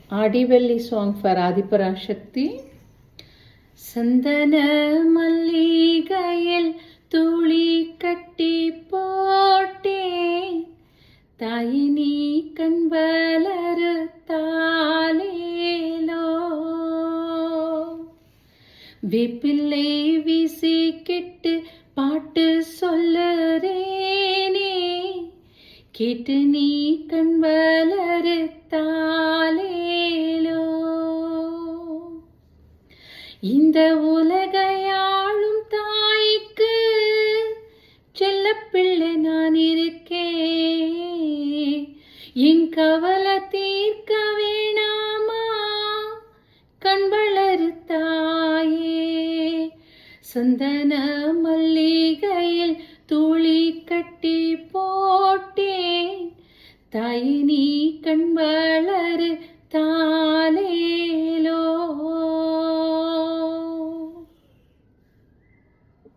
Adivelli song for Adiparashakti. சந்தன மல்லிகையில் துளி கட்டி போட்டேன், தாயினி கண் வளரு தாலேலோ. வேப்பிள்ளை வீசி கெட்டு பாட்டு சொல்லுறேனே, கேட்டு நீ கண் வளரு தாலேலோ. இந்த உலகையாளும் தாய்க்கு செல்லப்பிள்ளை நான் இருக்கேன், என் கவலை தீர்க்க வேணாமா கண் வளரு தாயே. சந்தன மல்லிகையில் துளி கட்டி போட்டேன், தாயினி கண்